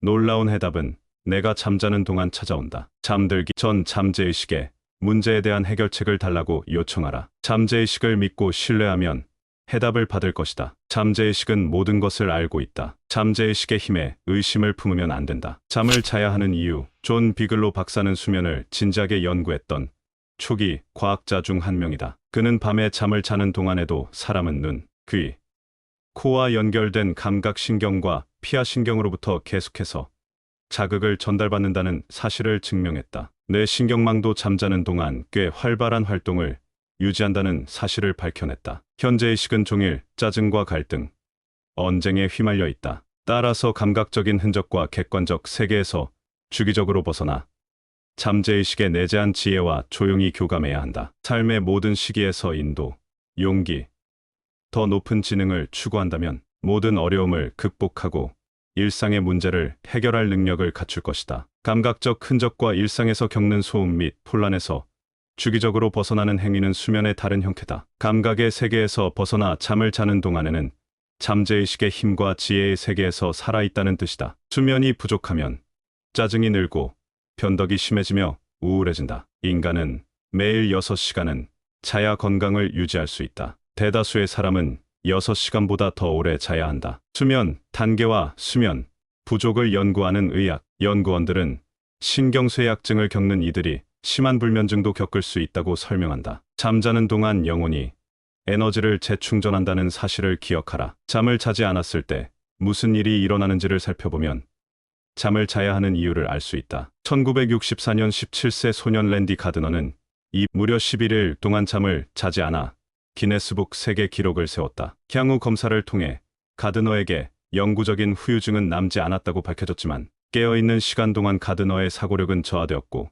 놀라운 해답은 내가 잠자는 동안 찾아온다. 잠들기 전 잠재의식에 문제에 대한 해결책을 달라고 요청하라. 잠재의식을 믿고 신뢰하면 해답을 받을 것이다. 잠재의식은 모든 것을 알고 있다. 잠재의식의 힘에 의심을 품으면 안 된다. 잠을 자야 하는 이유. 존 비글로 박사는 수면을 진지하게 연구했던 초기 과학자 중 한 명이다. 그는 밤에 잠을 자는 동안에도 사람은 눈, 귀, 코와 연결된 감각신경과 피하신경으로부터 계속해서 자극을 전달받는다는 사실을 증명했다. 뇌 신경망도 잠자는 동안 꽤 활발한 활동을 유지한다는 사실을 밝혀냈다. 현재의식은 종일 짜증과 갈등, 언쟁에 휘말려 있다. 따라서 감각적인 흔적과 객관적 세계에서 주기적으로 벗어나 잠재의식의 내재한 지혜와 조용히 교감해야 한다. 삶의 모든 시기에서 인도, 용기, 더 높은 지능을 추구한다면 모든 어려움을 극복하고 일상의 문제를 해결할 능력을 갖출 것이다. 감각적 흔적과 일상에서 겪는 소음 및 혼란에서 주기적으로 벗어나는 행위는 수면의 다른 형태다. 감각의 세계에서 벗어나 잠을 자는 동안에는 잠재의식의 힘과 지혜의 세계에서 살아있다는 뜻이다. 수면이 부족하면 짜증이 늘고 변덕이 심해지며 우울해진다. 인간은 매일 6시간은 자야 건강을 유지할 수 있다. 대다수의 사람은 6시간보다 더 오래 자야 한다. 수면 단계와 수면 부족을 연구하는 의학 연구원들은 신경쇠약증을 겪는 이들이 심한 불면증도 겪을 수 있다고 설명한다. 잠자는 동안 영혼이 에너지를 재충전한다는 사실을 기억하라. 잠을 자지 않았을 때 무슨 일이 일어나는지를 살펴보면 잠을 자야 하는 이유를 알 수 있다. 1964년 17세 소년 랜디 가드너는 무려 11일 동안 잠을 자지 않아 기네스북 세계 기록을 세웠다. 향후 검사를 통해 가드너에게 영구적인 후유증은 남지 않았다고 밝혀졌지만 깨어있는 시간 동안 가드너의 사고력은 저하되었고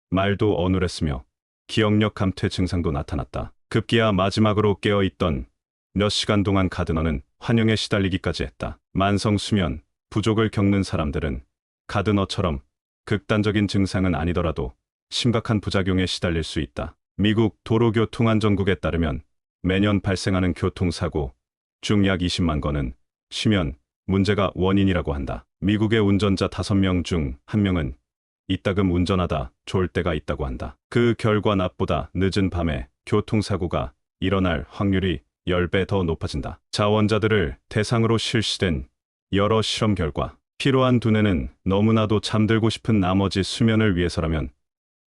말도 어눌했으며 기억력 감퇴 증상도 나타났다. 급기야 마지막으로 깨어있던 몇 시간 동안 가드너는 환영에 시달리기까지 했다. 만성 수면 부족을 겪는 사람들은 가드너처럼 극단적인 증상은 아니더라도 심각한 부작용에 시달릴 수 있다. 미국 도로교통안전국에 따르면 매년 발생하는 교통사고 중 약 20만 건은 수면 문제가 원인이라고 한다. 미국의 운전자 5명 중 1명은 이따금 운전하다 졸 때가 있다고 한다. 그 결과 낮보다 늦은 밤에 교통사고가 일어날 확률이 10배 더 높아진다. 자원자들을 대상으로 실시된 여러 실험 결과 피로한 두뇌는 너무나도 잠들고 싶은 나머지 수면을 위해서라면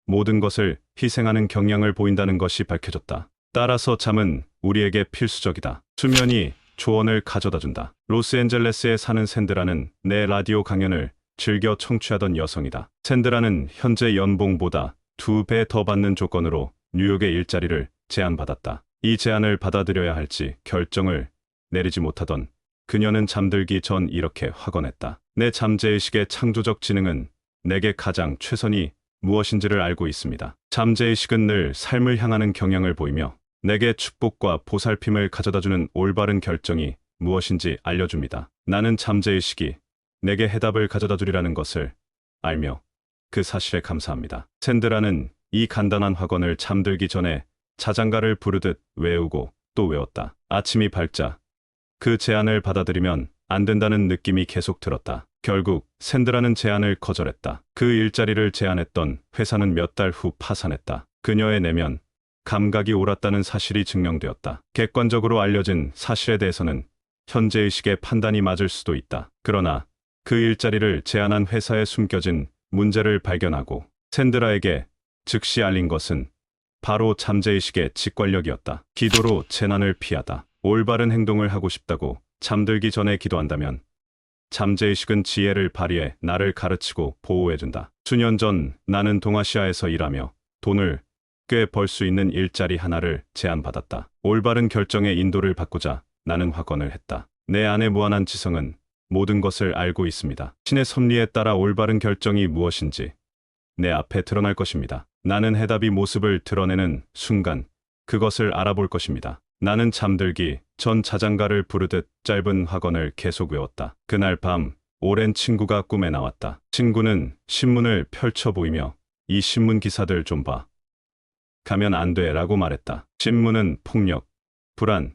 모든 것을 희생하는 경향을 보인다는 것이 밝혀졌다. 따라서 잠은 우리에게 필수적이다. 수면이 조언을 가져다준다. 로스앤젤레스에 사는 샌드라는 내 라디오 강연을 즐겨 청취하던 여성이다. 샌드라는 현재 연봉보다 2배 더 받는 조건으로 뉴욕의 일자리를 제안받았다. 이 제안을 받아들여야 할지 결정을 내리지 못하던 그녀는 잠들기 전 이렇게 확언했다. 내 잠재의식의 창조적 지능은 내게 가장 최선이 무엇인지를 알고 있습니다. 잠재의식은 늘 삶을 향하는 경향을 보이며 내게 축복과 보살핌을 가져다주는 올바른 결정이 무엇인지 알려줍니다. 나는 잠재의식이 내게 해답을 가져다주리라는 것을 알며 그 사실에 감사합니다. 샌드라는 이 간단한 확언을 잠들기 전에 자장가를 부르듯 외우고 또 외웠다. 아침이 밝자 그 제안을 받아들이면 안 된다는 느낌이 계속 들었다. 결국 샌드라는 제안을 거절했다. 그 일자리를 제안했던 회사는 몇 달 후 파산했다. 그녀의 내면 감각이 옳았다는 사실이 증명되었다. 객관적으로 알려진 사실에 대해서는 현재의식의 판단이 맞을 수도 있다. 그러나 그 일자리를 제안한 회사에 숨겨진 문제를 발견하고 샌드라에게 즉시 알린 것은 바로 잠재의식의 직관력이었다. 기도로 재난을 피하다. 올바른 행동을 하고 싶다고 잠들기 전에 기도한다면 잠재의식은 지혜를 발휘해 나를 가르치고 보호해준다. 수년 전 나는 동아시아에서 일하며 돈을 꽤 벌 수 있는 일자리 하나를 제안받았다. 올바른 결정의 인도를 받고자 나는 확언을 했다. 내 안의 무한한 지성은 모든 것을 알고 있습니다. 신의 섭리에 따라 올바른 결정이 무엇인지 내 앞에 드러날 것입니다. 나는 해답이 모습을 드러내는 순간 그것을 알아볼 것입니다. 나는 잠들기 전 자장가를 부르듯 짧은 확언을 계속 외웠다. 그날 밤 오랜 친구가 꿈에 나왔다. 친구는 신문을 펼쳐 보이며 이 신문 기사들 좀 봐. 가면 안 돼 라고 말했다. 신문은 폭력, 불안,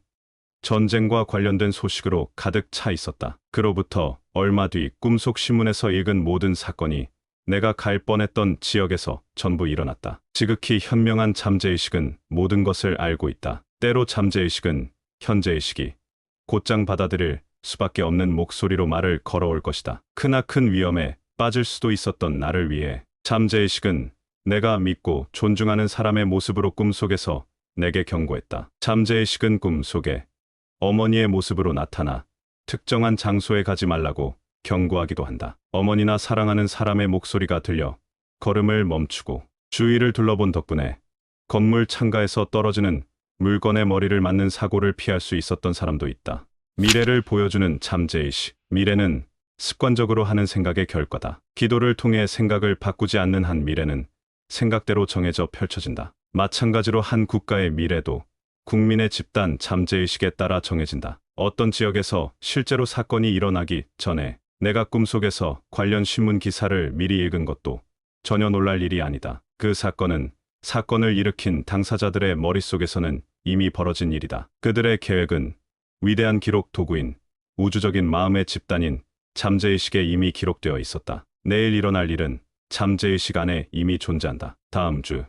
전쟁과 관련된 소식으로 가득 차 있었다. 그로부터 얼마 뒤 꿈속 신문에서 읽은 모든 사건이 내가 갈 뻔했던 지역에서 전부 일어났다. 지극히 현명한 잠재의식은 모든 것을 알고 있다. 때로 잠재의식은 현재의식이 곧장 받아들일 수밖에 없는 목소리로 말을 걸어올 것이다. 크나큰 위험에 빠질 수도 있었던 나를 위해 잠재의식은 내가 믿고 존중하는 사람의 모습으로 꿈속에서 내게 경고했다. 잠재의식은 꿈속에 어머니의 모습으로 나타나 특정한 장소에 가지 말라고 경고하기도 한다. 어머니나 사랑하는 사람의 목소리가 들려 걸음을 멈추고 주위를 둘러본 덕분에 건물 창가에서 떨어지는 물건에 머리를 맞는 사고를 피할 수 있었던 사람도 있다. 미래를 보여주는 잠재의식. 미래는 습관적으로 하는 생각의 결과다. 기도를 통해 생각을 바꾸지 않는 한 미래는 생각대로 정해져 펼쳐진다. 마찬가지로 한 국가의 미래도 국민의 집단 잠재의식에 따라 정해진다. 어떤 지역에서 실제로 사건이 일어나기 전에 내가 꿈속에서 관련 신문 기사를 미리 읽은 것도 전혀 놀랄 일이 아니다. 그 사건은 사건을 일으킨 당사자들의 머릿속에서는 이미 벌어진 일이다. 그들의 계획은 위대한 기록 도구인 우주적인 마음의 집단인 잠재의식에 이미 기록되어 있었다. 내일 일어날 일은 잠재의식 안에 이미 존재한다. 다음 주,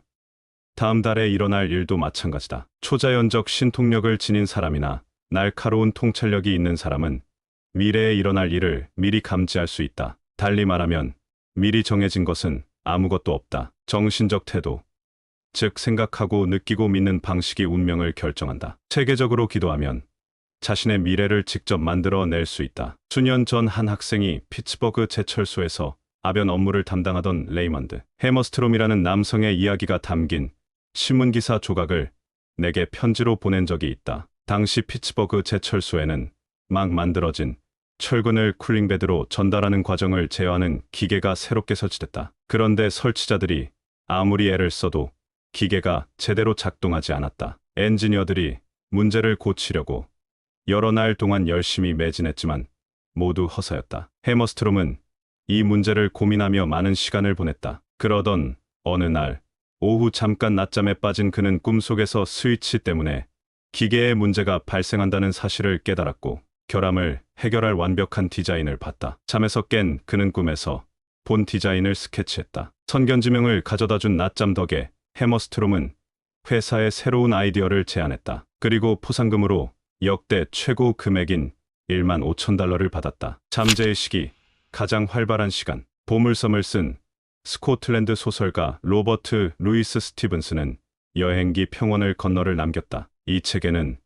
다음 달에 일어날 일도 마찬가지다. 초자연적 신통력을 지닌 사람이나 날카로운 통찰력이 있는 사람은 미래에 일어날 일을 미리 감지할 수 있다. 달리 말하면 미리 정해진 것은 아무것도 없다. 정신적 태도, 즉 생각하고 느끼고 믿는 방식이 운명을 결정한다. 체계적으로 기도하면 자신의 미래를 직접 만들어낼 수 있다. 수년 전 한 학생이 피츠버그 제철소에서 아변 업무를 담당하던 레이먼드 해머스트롬이라는 남성의 이야기가 담긴 신문기사 조각을 내게 편지로 보낸 적이 있다. 당시 피츠버그 제철소에는 막 만들어진 철근을 쿨링베드로 전달하는 과정을 제어하는 기계가 새롭게 설치됐다. 그런데 설치자들이 아무리 애를 써도 기계가 제대로 작동하지 않았다. 엔지니어들이 문제를 고치려고 여러 날 동안 열심히 매진했지만 모두 허사였다. 해머스트롬은 이 문제를 고민하며 많은 시간을 보냈다. 그러던 어느 날 오후 잠깐 낮잠에 빠진 그는 꿈속에서 스위치 때문에 기계에 문제가 발생한다는 사실을 깨달았고 결함을 해결할 완벽한 디자인을 봤다. 잠에서 깬 그는 꿈에서 본 디자인을 스케치했다. 선견지명을 가져다준 낮잠 덕에 해머스트롬은 회사에 새로운 아이디어를 제안했다. 그리고 포상금으로 역대 최고 금액인 1만 5천 달러를 받았다. 잠재의 시기, 가장 활발한 시간. 보물섬을 쓴 스코틀랜드 소설가 로버트 루이스 스티븐스는 여행기 평원을 건너를 남겼다. 이 책에는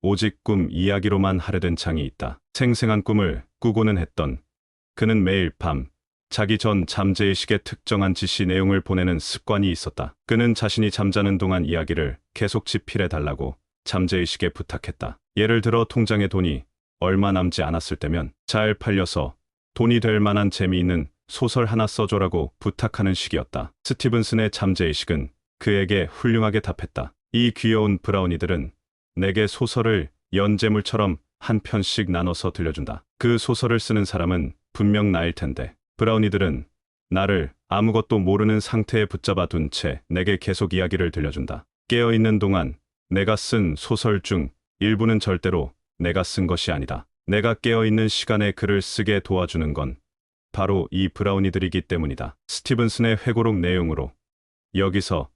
오직 꿈 이야기로만 할애된 장이 있다. 생생한 꿈을 꾸고는 했던 그는 매일 밤 자기 전 잠재의식에 특정한 지시 내용을 보내는 습관이 있었다. 그는 자신이 잠자는 동안 이야기를 계속 집필해 달라고 잠재의식에 부탁했다. 예를 들어 통장에 돈이 얼마 남지 않았을 때면 잘 팔려서 돈이 될 만한 재미있는 소설 하나 써줘라고 부탁하는 식이었다. 스티븐슨의 잠재의식은 그에게 훌륭하게 답했다. 이 귀여운 브라우니들은 내게 소설을 연재물처럼 한 편씩 나눠서 들려준다. 그 소설을 쓰는 사람은 분명 나일 텐데 브라우니들은 나를 아무것도 모르는 상태에 붙잡아 둔 채 내게 계속 이야기를 들려준다. 깨어있는 동안 내가 쓴 소설 중 일부는 절대로 내가 쓴 것이 아니다. 내가 깨어있는 시간에 글을 쓰게 도와주는 건 바로 이 브라우니들이기 때문이다. 스티븐슨의 회고록 내용으로 여기서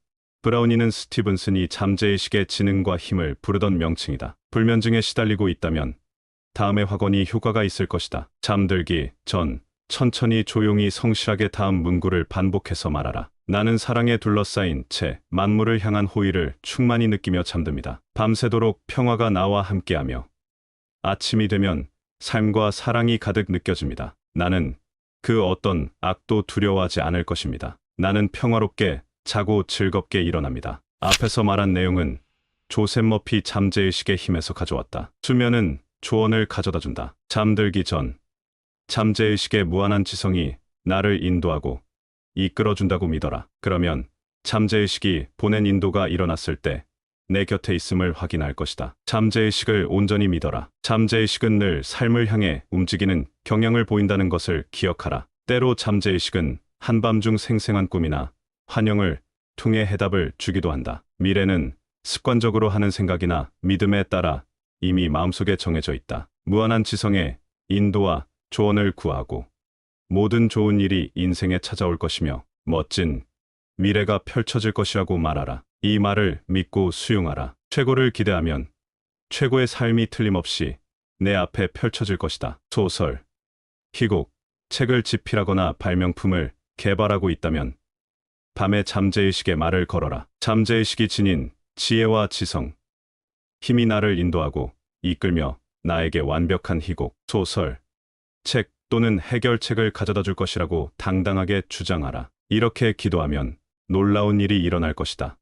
브라우니는 스티븐슨이 잠재의식의 지능과 힘을 부르던 명칭이다. 불면증에 시달리고 있다면 다음의 확언이 효과가 있을 것이다. 잠들기 전 천천히 조용히 성실하게 다음 문구를 반복해서 말하라. 나는 사랑에 둘러싸인 채 만물을 향한 호의를 충만히 느끼며 잠듭니다. 밤새도록 평화가 나와 함께하며 아침이 되면 삶과 사랑이 가득 느껴집니다. 나는 그 어떤 악도 두려워하지 않을 것입니다. 나는 평화롭게 자고 즐겁게 일어납니다. 앞에서 말한 내용은 조셉 머피 잠재의식의 힘에서 가져왔다. 수면은 조언을 가져다 준다. 잠들기 전 잠재의식의 무한한 지성이 나를 인도하고 이끌어준다고 믿어라. 그러면 잠재의식이 보낸 인도가 일어났을 때 내 곁에 있음을 확인할 것이다. 잠재의식을 온전히 믿어라. 잠재의식은 늘 삶을 향해 움직이는 경향을 보인다는 것을 기억하라. 때로 잠재의식은 한밤중 생생한 꿈이나 환영을 통해 해답을 주기도 한다. 미래는 습관적으로 하는 생각이나 믿음에 따라 이미 마음속에 정해져 있다. 무한한 지성에 인도와 조언을 구하고 모든 좋은 일이 인생에 찾아올 것이며 멋진 미래가 펼쳐질 것이라고 말하라. 이 말을 믿고 수용하라. 최고를 기대하면 최고의 삶이 틀림없이 내 앞에 펼쳐질 것이다. 소설, 희곡, 책을 집필하거나 발명품을 개발하고 있다면 밤에 잠재의식에 말을 걸어라. 잠재의식이 지닌 지혜와 지성, 힘이 나를 인도하고 이끌며 나에게 완벽한 희곡, 소설, 책 또는 해결책을 가져다 줄 것이라고 당당하게 주장하라. 이렇게 기도하면 놀라운 일이 일어날 것이다.